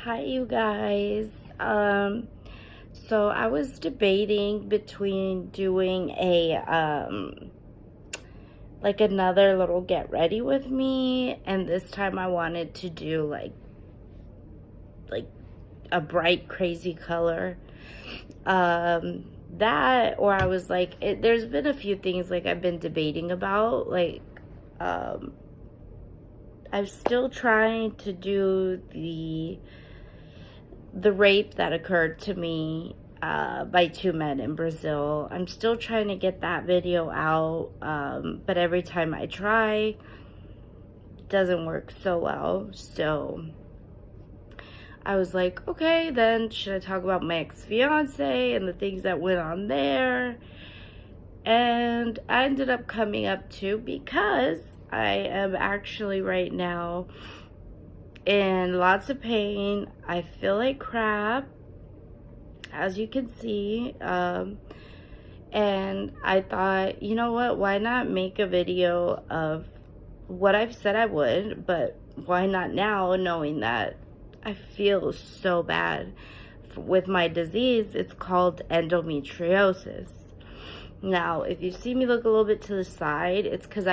Hi, you guys. So I was debating between doing a like another little get ready with me, and this time I wanted to do like a bright crazy color. That, or I was like, there's been a few things like I've been debating about, um I'm still trying to do the rape that occurred to me by two men in Brazil. I'm still trying to get that video out, but every time I try, it doesn't work so well. So I was like, okay, then should I talk about my ex-fiance and the things that went on there? And I ended up coming up to, because I am actually right now in lots of pain. I feel like crap, as you can see, and I thought, you know what, why not make a video of what I've said I would, but why not now, knowing that I feel so bad with my disease. It's called endometriosis. Now, if you see me look a little bit to the side, it's because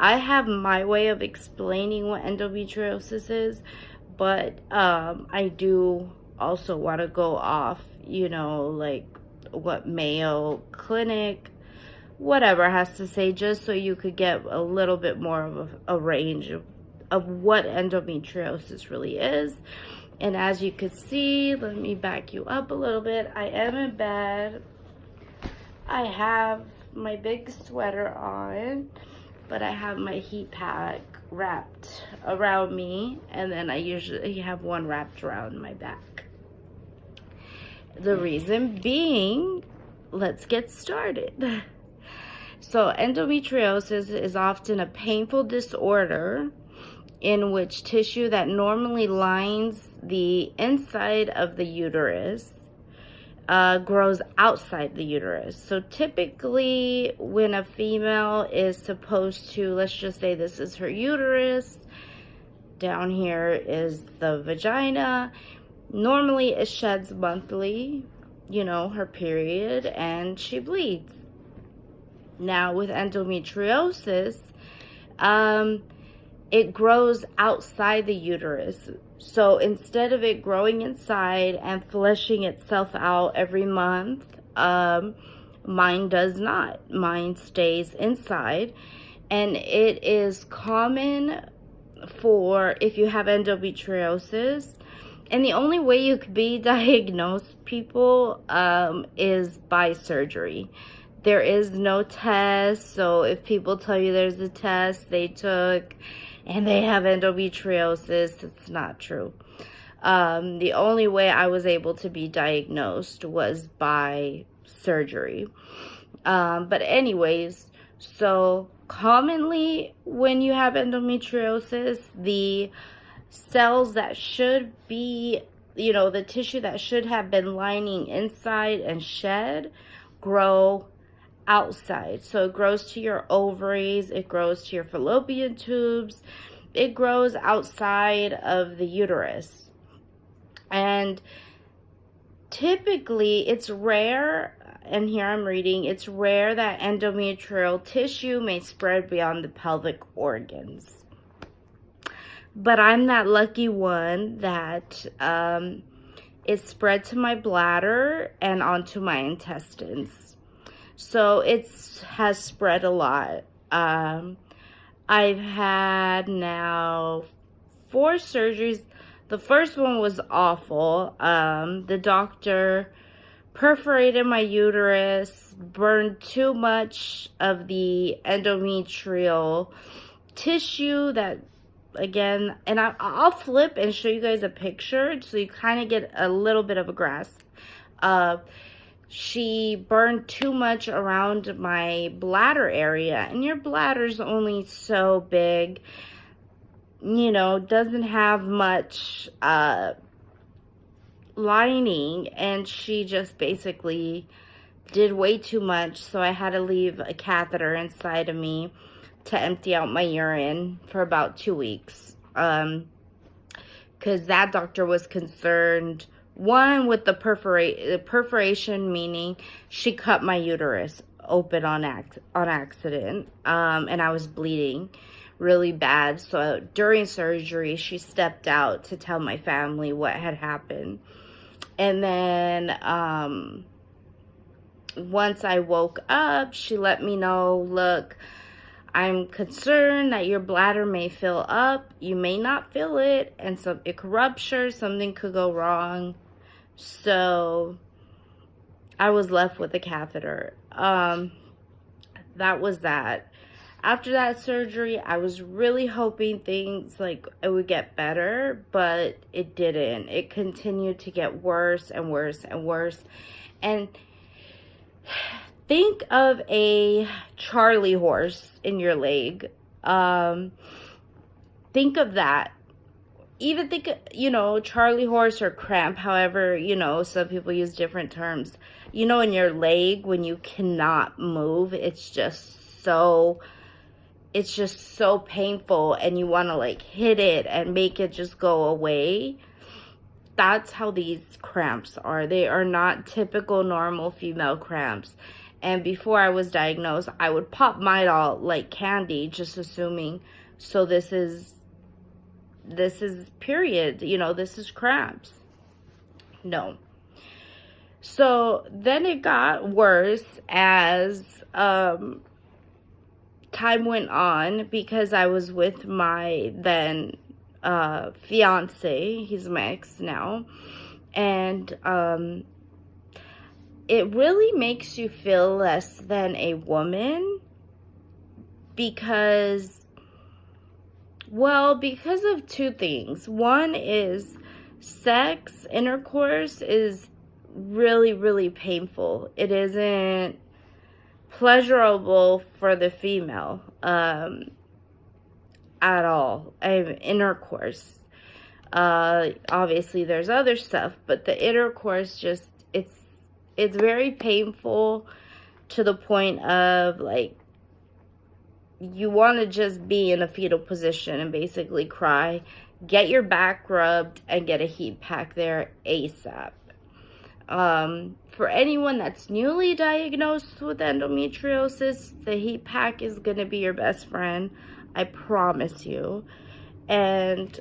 I have my way of explaining what endometriosis is, but I do also want to go off, like what Mayo Clinic, whatever, has to say, just so you could get a little bit more of a range of what endometriosis really is. And as you can see, let me back you up a little bit. I am in bed. I have my big sweater on, but I have my heat pack wrapped around me, and then I usually have one wrapped around my back. The reason being, let's get started. So endometriosis is often a painful disorder in which tissue that normally lines the inside of the uterus grows outside the uterus. So typically when a female is supposed to, let's just say this is her uterus, down here is the vagina, normally it sheds monthly, her period, and she bleeds. Now with endometriosis, it grows outside the uterus. So instead of it growing inside and fleshing itself out every month, mine does not. Mine stays inside. And it is common for, if you have endometriosis, and the only way you could be diagnosed, people, is by surgery. There is no test. So if people tell you there's a test they took and they have endometriosis, it's not true. The only way I was able to be diagnosed was by surgery. But anyways, so commonly when you have endometriosis, the cells that should be, the tissue that should have been lining inside and shed, grow outside. So it grows to your ovaries, it grows to your fallopian tubes, it grows outside of the uterus. And typically it's rare, and here I'm reading, it's rare that endometrial tissue may spread beyond the pelvic organs. But I'm that lucky one that it spread to my bladder and onto my intestines. So it has spread a lot. I've had now 4 surgeries. The first one was awful. The doctor perforated my uterus, burned too much of the endometrial tissue that, again, and I'll flip and show you guys a picture so you kind of get a little bit of a grasp. She burned too much around my bladder area, and your bladder's only so big, doesn't have much lining, and she just basically did way too much. So I had to leave a catheter inside of me to empty out my urine for about 2 weeks. because that doctor was concerned, one, with the perforation, meaning she cut my uterus open on accident, and I was bleeding really bad. So during surgery, she stepped out to tell my family what had happened. And then once I woke up, she let me know, look, I'm concerned that your bladder may fill up. You may not feel it, and so it could rupture. Something could go wrong. So I was left with a catheter. That was that. After that surgery, I was really hoping things like it would get better, but it didn't. It continued to get worse and worse and worse. And think of a Charlie horse in your leg. Think of that. Even think, Charlie horse or cramp, however, some people use different terms. In your leg, when you cannot move, it's just so painful, and you want to like hit it and make it just go away. That's how these cramps are. They are not typical normal female cramps. And before I was diagnosed, I would pop Midol like candy, just assuming, so this is period, this is cramps. No. So then it got worse as time went on, because I was with my then fiance. He's my ex now. And it really makes you feel less than a woman, because of two things. One is sex, intercourse is really, really painful. It isn't pleasurable for the female at all. Intercourse. Obviously there's other stuff, but the intercourse just, it's very painful, to the point of like, you want to just be in a fetal position and basically cry, get your back rubbed, and get a heat pack there ASAP. For anyone that's newly diagnosed with endometriosis, the heat pack is going to be your best friend. I promise you. And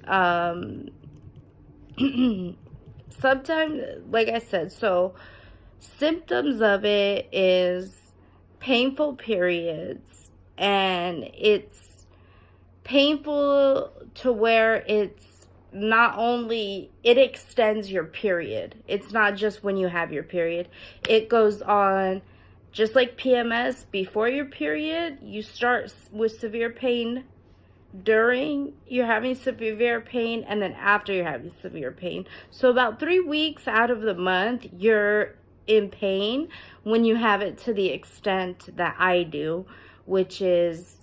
sometimes, like I said, so symptoms of it is painful periods. And it's painful to where it's not only, it extends your period. It's not just when you have your period. It goes on, just like PMS, before your period, you start with severe pain during you're having severe pain, and then after you're having severe pain. So about 3 weeks out of the month, you're in pain when you have it to the extent that I do, which is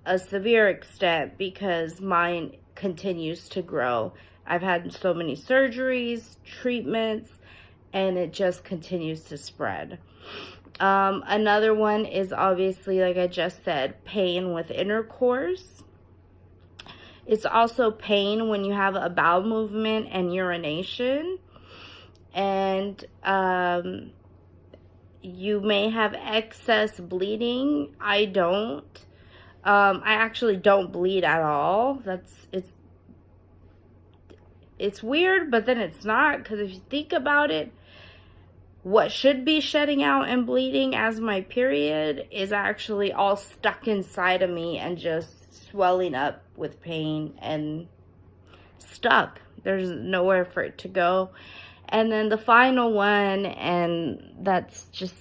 a severe extent, because mine continues to grow. I've had so many surgeries, treatments, and it just continues to spread. Another one is obviously, like I just said, pain with intercourse. It's also pain when you have a bowel movement and urination. And you may have excess bleeding. I don't. I actually don't bleed at all. It's weird, but then it's not, because if you think about it, what should be shedding out and bleeding as my period is actually all stuck inside of me and just swelling up with pain and stuck. There's nowhere for it to go. And then the final one, and that's just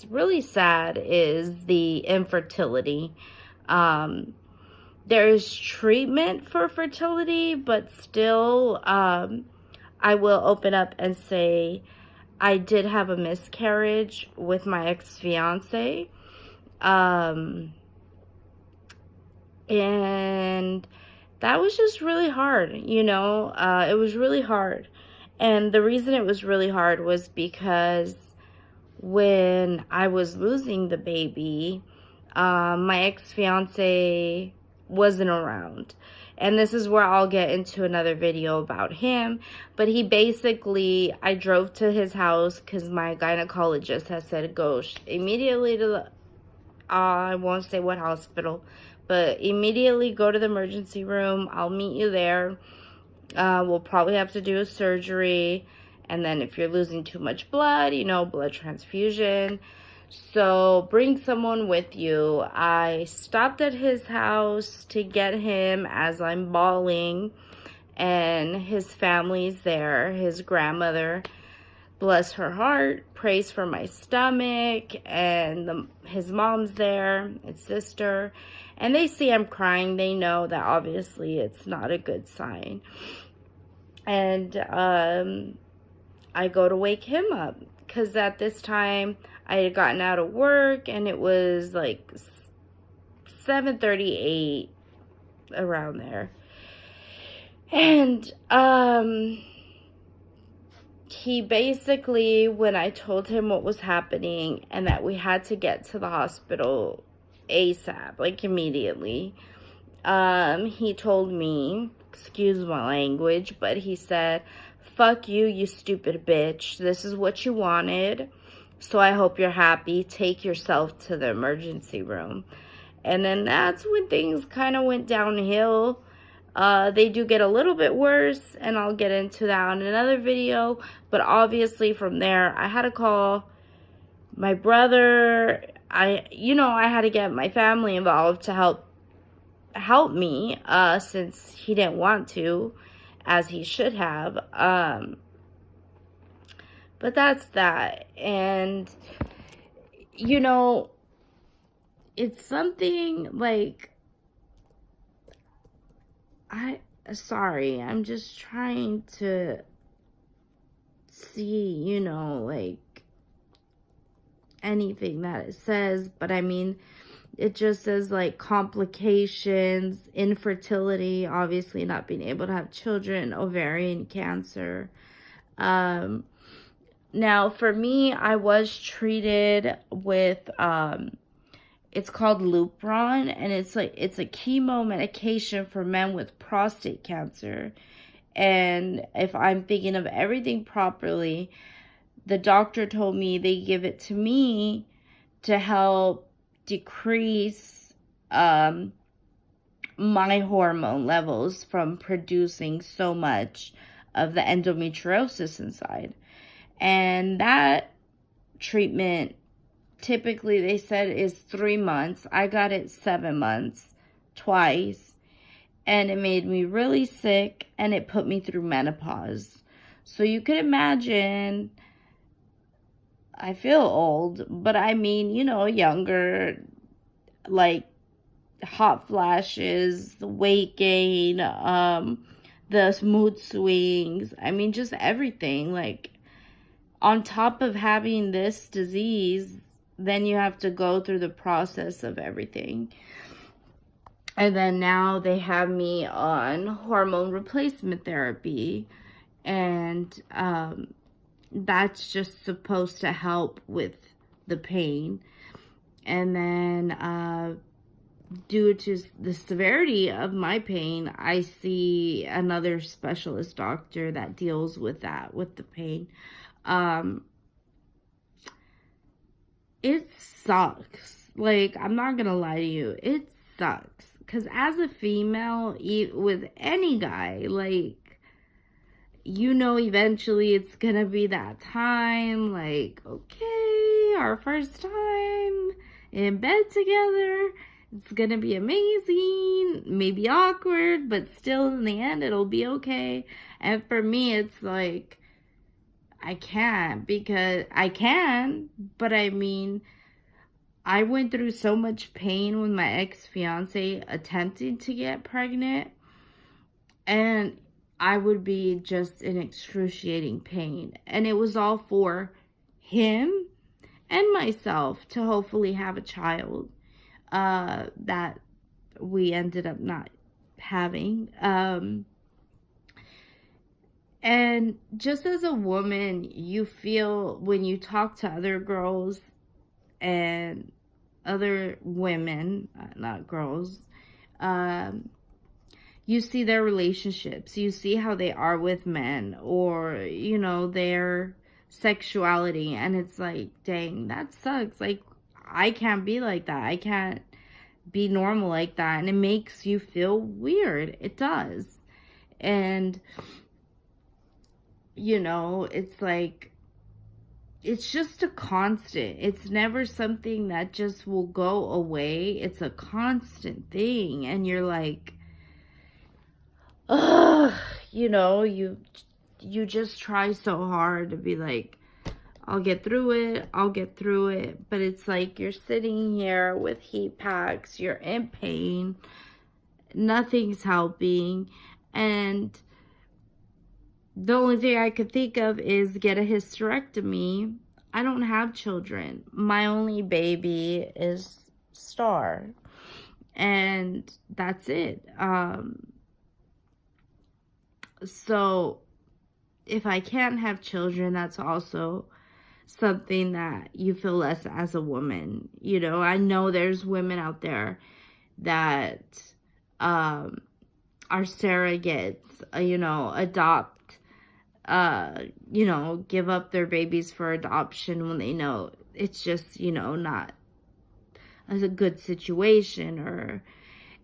really sad, is the infertility. There is treatment for fertility, but still, I will open up and say I did have a miscarriage with my ex-fiance. And that was just really hard, it was really hard. And the reason it was really hard was because when I was losing the baby, my ex-fiance wasn't around. And this is where I'll get into another video about him. But he basically, I drove to his house because my gynecologist has said go immediately to the, I won't say what hospital, but immediately go to the emergency room. I'll meet you there. We'll probably have to do a surgery. And then if you're losing too much blood, you know, blood transfusion. So bring someone with you. I stopped at his house to get him as I'm bawling. And his family's there. His grandmother, bless her heart, prays for my stomach. And his mom's there, his sister. And they see I'm crying. They know that obviously it's not a good sign. And I go to wake him up. Because at this time, I had gotten out of work. And it was like 7:38, around there. And he basically, when I told him what was happening and that we had to get to the hospital ASAP, like immediately, he told me, excuse my language, but he said, fuck you, you stupid bitch. This is what you wanted. So I hope you're happy. Take yourself to the emergency room. And then that's when things kind of went downhill. They do get a little bit worse, and I'll get into that in another video. But obviously from there, I had to call my brother. I had to get my family involved to help me, since he didn't want to, as he should have. But that's that. And, you know, it's something like, I'm just trying to see, you know, like, anything that it says, but I mean, it just says, like, complications, infertility, obviously not being able to have children, ovarian cancer. Now, for me, I was treated with, it's called Lupron, and it's a chemo medication for men with prostate cancer. And if I'm thinking of everything properly, the doctor told me they give it to me to help decrease my hormone levels from producing so much of the endometriosis inside. And that treatment, typically they said, is 3 months. I got it 7 months, twice. And it made me really sick, and it put me through menopause. So you could imagine, I feel old, but I mean, you know, younger, like hot flashes, weight gain, the mood swings. I mean, just everything. Like, on top of having this disease, then you have to go through the process of everything. And then now they have me on hormone replacement therapy. And that's just supposed to help with the pain. And then due to the severity of my pain, I see another specialist doctor that deals with that, with the pain. It sucks. Like, I'm not gonna lie to you. It sucks. Because as a female, with any guy, like, you know, eventually it's gonna be that time. Like, okay, our first time in bed together. It's gonna be amazing. Maybe awkward, but still in the end, it'll be okay. And for me, it's like, I can't, because I can, but I mean, I went through so much pain with my ex-fiance attempting to get pregnant, and I would be just in excruciating pain. And it was all for him and myself to hopefully have a child that we ended up not having. And just as a woman, you feel, when you talk to other girls and other women, not girls, you see their relationships, you see how they are with men, or, you know, their sexuality, and it's like, dang, that sucks. Like, I can't be like that. I can't be normal like that. And it makes you feel weird. It does. And, you know, it's like, it's just a constant. It's never something that just will go away. It's a constant thing. And you're like, ugh, you know, you just try so hard to be like, I'll get through it, I'll get through it. But it's like you're sitting here with heat packs, you're in pain, nothing's helping. And the only thing I could think of is get a hysterectomy. I don't have children. My only baby is Star. And that's it. So if I can't have children, that's also something that you feel less as a woman. You know, I know there's women out there that are surrogates, you know, adopt, you know, give up their babies for adoption when they know it's just, you know, not a good situation. Or,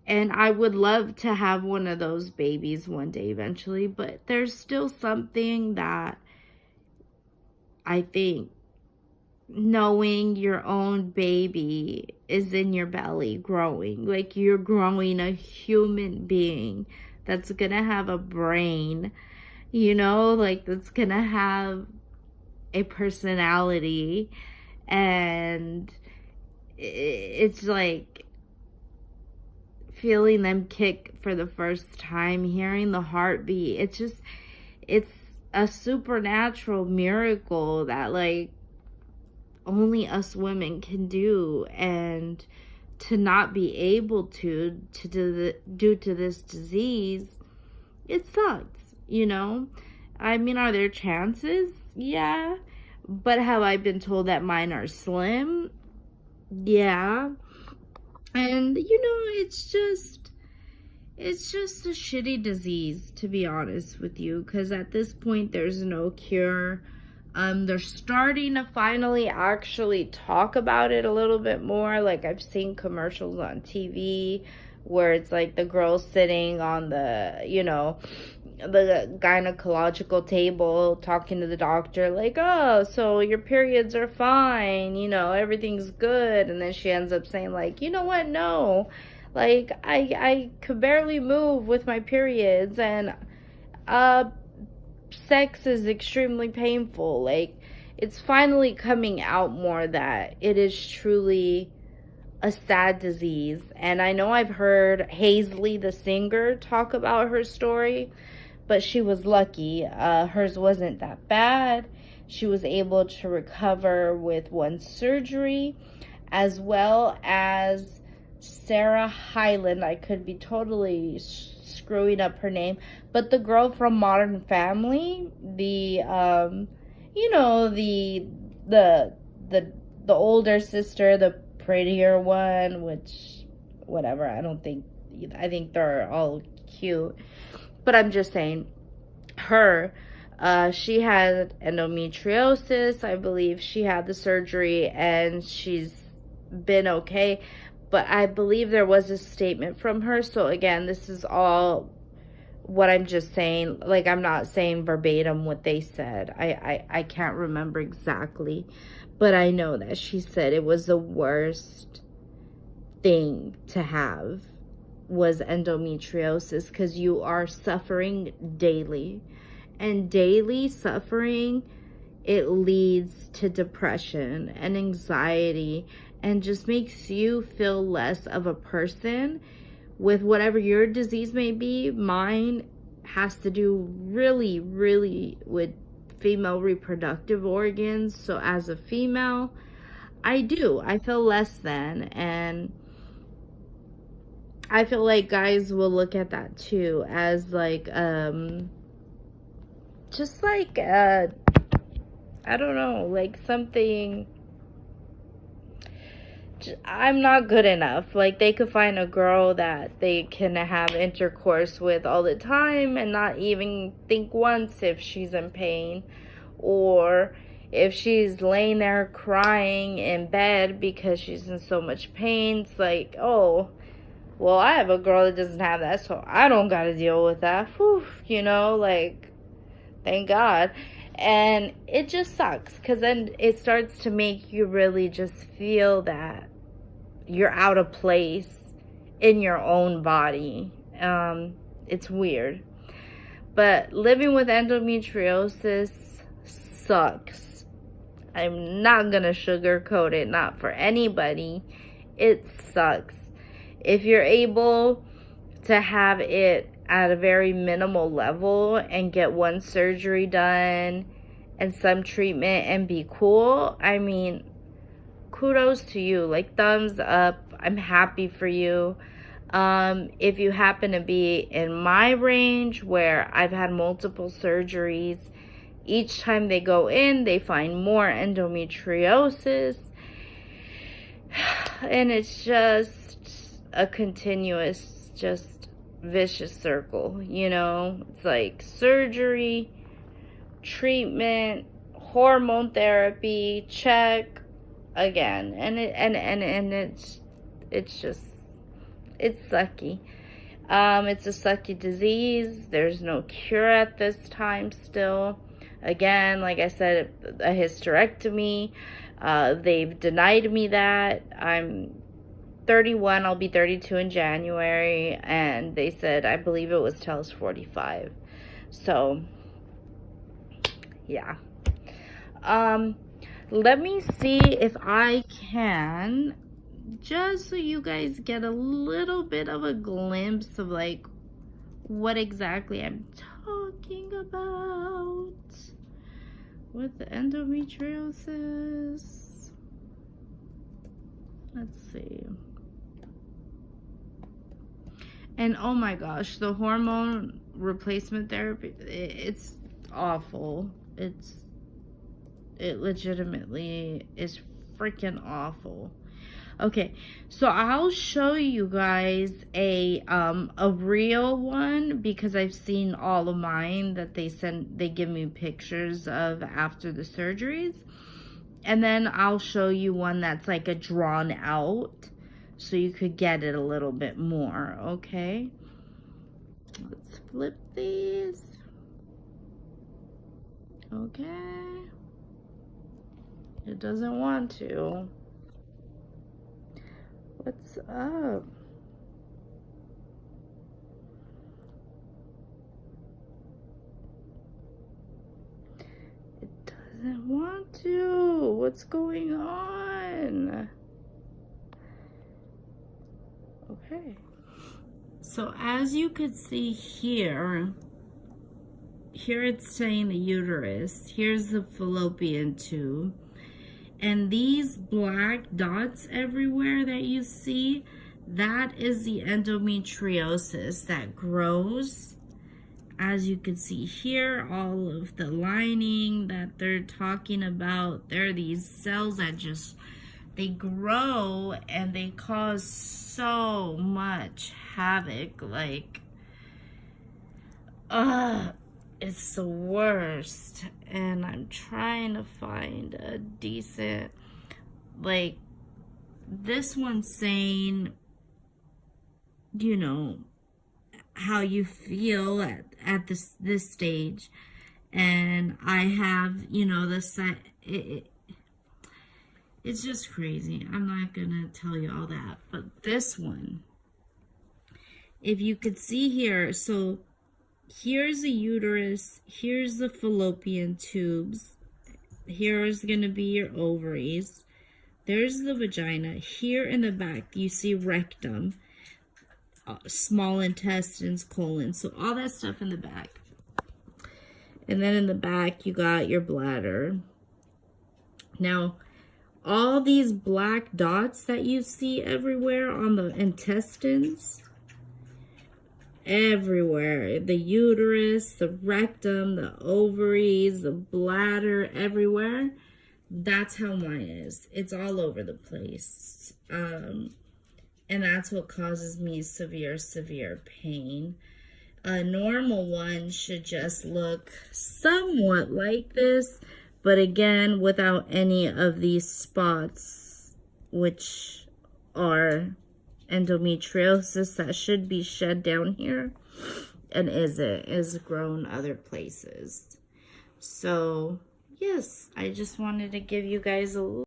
and I would love to have one of those babies one day eventually, but there's still something that I think knowing your own baby is in your belly growing, like you're growing a human being that's gonna have a brain, you know, like that's gonna have a personality. And it's like feeling them kick for the first time, hearing the heartbeat. It's just, it's a supernatural miracle that like only us women can do. And to not be able to due to this disease, it sucks, you know. I mean, are there chances? Yeah. But have I been told that mine are slim? Yeah. And, you know, it's just a shitty disease, to be honest with you, because at this point, there's no cure. They're starting to finally actually talk about it a little bit more. Like, I've seen commercials on TV where it's like the girl sitting on the, you know, the gynecological table talking to the doctor, like, oh, so your periods are fine, you know, everything's good. And then she ends up saying, like, you know what, no, like, I could barely move with my periods, and sex is extremely painful. Like, it's finally coming out more that it is truly a sad disease. And I know I've heard Hazley the singer talk about her story, but she was lucky. Hers wasn't that bad. She was able to recover with one surgery, as well as Sarah Hyland. I could be totally screwing up her name, but the girl from Modern Family, the you know, the older sister, the prettier one, which whatever, I think they're all cute, but I'm just saying, her, she had endometriosis. I believe she had the surgery and she's been okay. But I believe there was a statement from her. So again, this is all what I'm just saying. Like, I'm not saying verbatim what they said. I can't remember exactly. But I know that she said it was the worst thing to have was endometriosis, because you are suffering daily. And daily suffering, it leads to depression and anxiety, and just makes you feel less of a person with whatever your disease may be. Mine has to do really, really with female reproductive organs. So as a female, I feel less than, and I feel like guys will look at that too as like just like I don't know, like something I'm not good enough. Like, they could find a girl that they can have intercourse with all the time and not even think once if she's in pain, or if she's laying there crying in bed because she's in so much pain. It's like, oh, well, I have a girl that doesn't have that, so I don't gotta deal with that. Whew, you know, like, thank God. And it just sucks, because then it starts to make you really just feel that you're out of place in your own body. It's weird. But living with endometriosis sucks. I'm not gonna sugarcoat it, not for anybody. It sucks. If you're able to have it at a very minimal level and get one surgery done and some treatment and be cool, I mean, kudos to you. Like, thumbs up. I'm happy for you. If you happen to be in my range where I've had multiple surgeries, each time they go in, they find more endometriosis, and it's just a continuous, just vicious circle, you know? It's like surgery, treatment, hormone therapy, check again, and it's just, it's sucky. It's a sucky disease. There's no cure at this time still. Again, like I said, a hysterectomy. They've denied me that. I'm 31. I'll be 32 in January. And they said, I believe it was till I was 45. So, yeah. Let me see if I can, just so you guys get a little bit of a glimpse of like what exactly I'm talking about with the endometriosis. Let's see. And oh my gosh, the hormone replacement therapy, it's awful. It legitimately is freaking awful. Okay, so I'll show you guys a real one, because I've seen all of mine that they give me pictures of after the surgeries. And then I'll show you one that's like a drawn out, so you could get it a little bit more, okay? Let's flip these. Okay. It doesn't want to. What's up? It doesn't want to. What's going on? Okay. So as you could see here it's saying the uterus. Here's the fallopian tube. And these black dots everywhere that you see, that is the endometriosis that grows. As you can see here, all of the lining that they're talking about, there are these cells that just, they grow and they cause so much havoc. Like, it's the worst. And I'm trying to find a decent, like, this one's saying, you know, how you feel at this stage. And I have, you know, it's just crazy. I'm not gonna tell you all that. But this one, if you could see here, so here's the uterus, here's the fallopian tubes, here's gonna be your ovaries, there's the vagina. Here in the back you see rectum, small intestines, colon, so all that stuff in the back. And then in the back you got your bladder. Now all these black dots that you see everywhere on the intestines, everywhere, the uterus, the rectum, the ovaries, the bladder, everywhere, that's how mine is. It's all over the place. And that's what causes me severe pain. A normal one should just look somewhat like this, but again, without any of these spots, which are endometriosis that should be shed down here and is grown other places. So yes, I just wanted to give you guys a